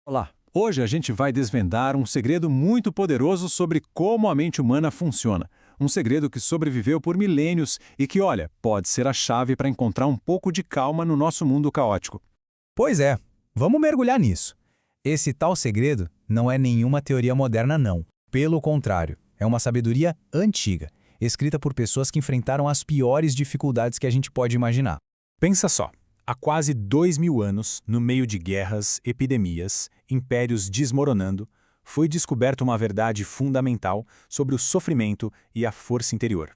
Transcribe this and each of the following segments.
Olá! Hoje a gente vai desvendar um segredo muito poderoso sobre como a mente humana funciona. Um segredo que sobreviveu por milênios e que, olha, pode ser a chave para encontrar um pouco de calma no nosso mundo caótico. Pois é, vamos mergulhar nisso. Esse tal segredo não é nenhuma teoria moderna, não. Pelo contrário, é uma sabedoria antiga, escrita por pessoas que enfrentaram as piores dificuldades que a gente pode imaginar. Pensa só, há quase 2000 anos, no meio de guerras, epidemias, impérios desmoronando, foi descoberta uma verdade fundamental sobre o sofrimento e a força interior.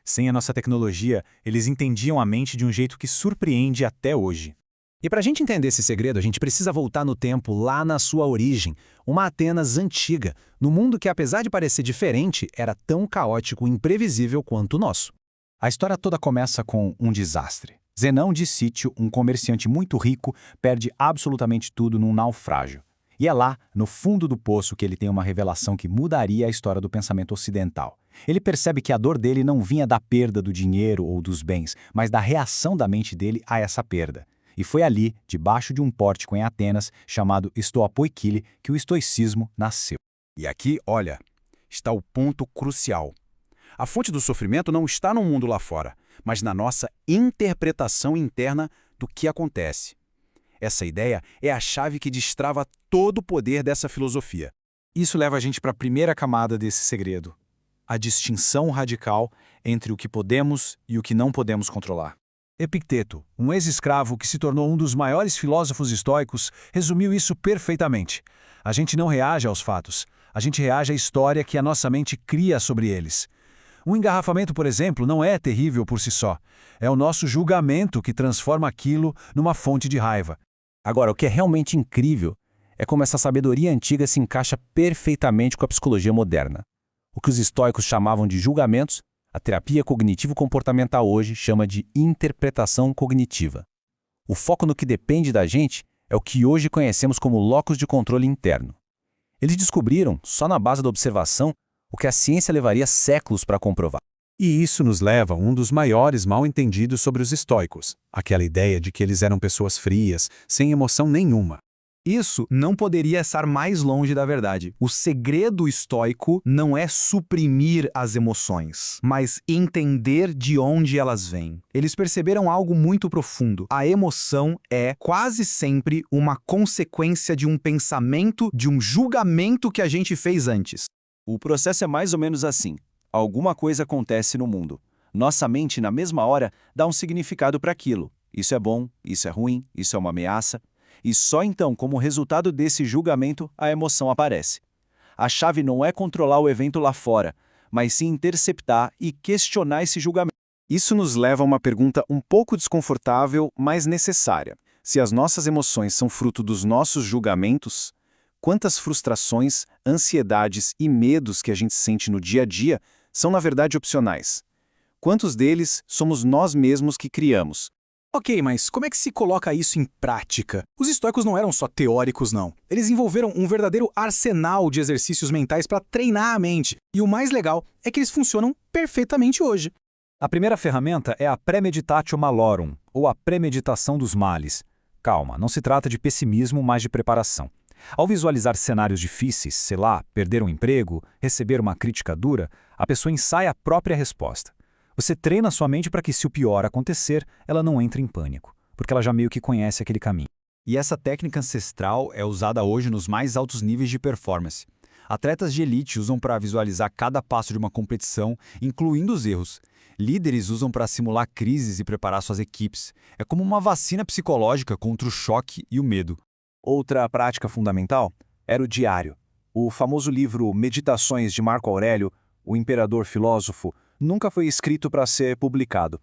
Sem a nossa tecnologia, eles entendiam a mente de um jeito que surpreende até hoje. E para a gente entender esse segredo, a gente precisa voltar no tempo, lá na sua origem, uma Atenas antiga, no mundo que, apesar de parecer diferente, era tão caótico e imprevisível quanto o nosso. A história toda começa com um desastre. Zenão de Sício, um comerciante muito rico, perde absolutamente tudo num naufrágio. E é lá, no fundo do poço, que ele tem uma revelação que mudaria a história do pensamento ocidental. Ele percebe que a dor dele não vinha da perda do dinheiro ou dos bens, mas da reação da mente dele a essa perda. E foi ali, debaixo de um pórtico em Atenas, chamado Stoapoikile, que o estoicismo nasceu. E aqui, olha, está o ponto crucial. A fonte do sofrimento não está no mundo lá fora, mas na nossa interpretação interna do que acontece. Essa ideia é a chave que destrava todo o poder dessa filosofia. Isso leva a gente para a primeira camada desse segredo: a distinção radical entre o que podemos e o que não podemos controlar. Epicteto, um ex-escravo que se tornou um dos maiores filósofos estoicos, resumiu isso perfeitamente. A gente não reage aos fatos, a gente reage à história que a nossa mente cria sobre eles. Um engarrafamento, por exemplo, não é terrível por si só. É o nosso julgamento que transforma aquilo numa fonte de raiva. Agora, o que é realmente incrível é como essa sabedoria antiga se encaixa perfeitamente com a psicologia moderna. O que os estoicos chamavam de julgamentos, a terapia cognitivo-comportamental hoje chama de interpretação cognitiva. O foco no que depende da gente é o que hoje conhecemos como locus de controle interno. Eles descobriram, só na base da observação, o que a ciência levaria séculos para comprovar. E isso nos leva a um dos maiores mal-entendidos sobre os estoicos, aquela ideia de que eles eram pessoas frias, sem emoção nenhuma. Isso não poderia estar mais longe da verdade. O segredo estoico não é suprimir as emoções, mas entender de onde elas vêm. Eles perceberam algo muito profundo. A emoção é quase sempre uma consequência de um pensamento, de um julgamento que a gente fez antes. O processo é mais ou menos assim. Alguma coisa acontece no mundo. Nossa mente, na mesma hora, dá um significado para aquilo. Isso é bom, isso é ruim, isso é uma ameaça. E só então, como resultado desse julgamento, a emoção aparece. A chave não é controlar o evento lá fora, mas sim interceptar e questionar esse julgamento. Isso nos leva a uma pergunta um pouco desconfortável, mas necessária. Se as nossas emoções são fruto dos nossos julgamentos, quantas frustrações, ansiedades e medos que a gente sente no dia a dia são, na verdade, opcionais? Quantos deles somos nós mesmos que criamos? Ok, mas como é que se coloca isso em prática? Os estoicos não eram só teóricos, não. Eles envolveram um verdadeiro arsenal de exercícios mentais para treinar a mente. E o mais legal é que eles funcionam perfeitamente hoje. A primeira ferramenta é a premeditatio malorum, ou a premeditação dos males. Calma, não se trata de pessimismo, mas de preparação. Ao visualizar cenários difíceis, sei lá, perder um emprego, receber uma crítica dura, a pessoa ensaia a própria resposta. Você treina sua mente para que, se o pior acontecer, ela não entre em pânico, porque ela já meio que conhece aquele caminho. E essa técnica ancestral é usada hoje nos mais altos níveis de performance. Atletas de elite usam para visualizar cada passo de uma competição, incluindo os erros. Líderes usam para simular crises e preparar suas equipes. É como uma vacina psicológica contra o choque e o medo. Outra prática fundamental era o diário. O famoso livro Meditações de Marco Aurélio, o imperador filósofo, nunca foi escrito para ser publicado.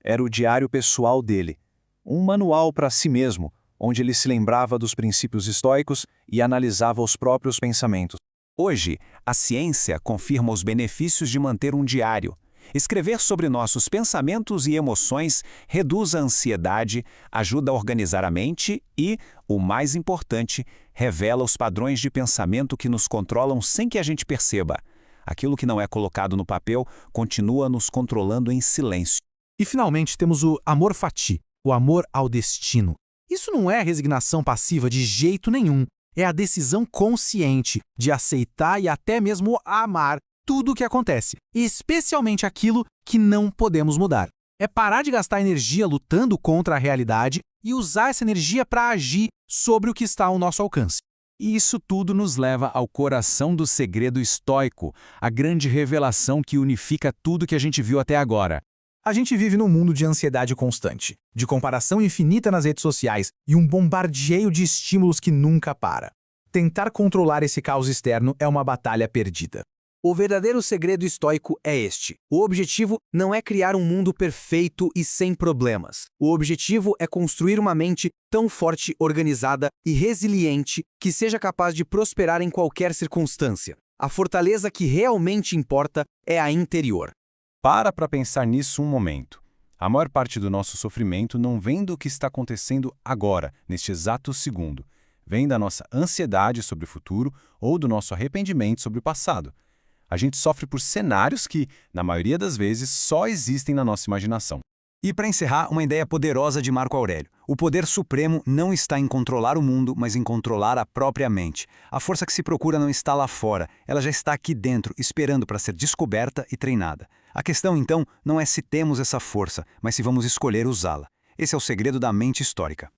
Era o diário pessoal dele, um manual para si mesmo, onde ele se lembrava dos princípios estoicos e analisava os próprios pensamentos. Hoje, a ciência confirma os benefícios de manter um diário. Escrever sobre nossos pensamentos e emoções reduz a ansiedade, ajuda a organizar a mente e, o mais importante, revela os padrões de pensamento que nos controlam sem que a gente perceba. Aquilo que não é colocado no papel continua nos controlando em silêncio. E finalmente temos o amor fati, o amor ao destino. Isso não é resignação passiva de jeito nenhum. É a decisão consciente de aceitar e até mesmo amar tudo o que acontece, especialmente aquilo que não podemos mudar. É parar de gastar energia lutando contra a realidade e usar essa energia para agir sobre o que está ao nosso alcance. E isso tudo nos leva ao coração do segredo estoico, a grande revelação que unifica tudo que a gente viu até agora. A gente vive num mundo de ansiedade constante, de comparação infinita nas redes sociais e um bombardeio de estímulos que nunca para. Tentar controlar esse caos externo é uma batalha perdida. O verdadeiro segredo estoico é este. O objetivo não é criar um mundo perfeito e sem problemas. O objetivo é construir uma mente tão forte, organizada e resiliente que seja capaz de prosperar em qualquer circunstância. A fortaleza que realmente importa é a interior. Para pensar nisso um momento. A maior parte do nosso sofrimento não vem do que está acontecendo agora, neste exato segundo. Vem da nossa ansiedade sobre o futuro ou do nosso arrependimento sobre o passado. A gente sofre por cenários que, na maioria das vezes, só existem na nossa imaginação. E para encerrar, uma ideia poderosa de Marco Aurélio. O poder supremo não está em controlar o mundo, mas em controlar a própria mente. A força que se procura não está lá fora, ela já está aqui dentro, esperando para ser descoberta e treinada. A questão, então, não é se temos essa força, mas se vamos escolher usá-la. Esse é o segredo da mente histórica.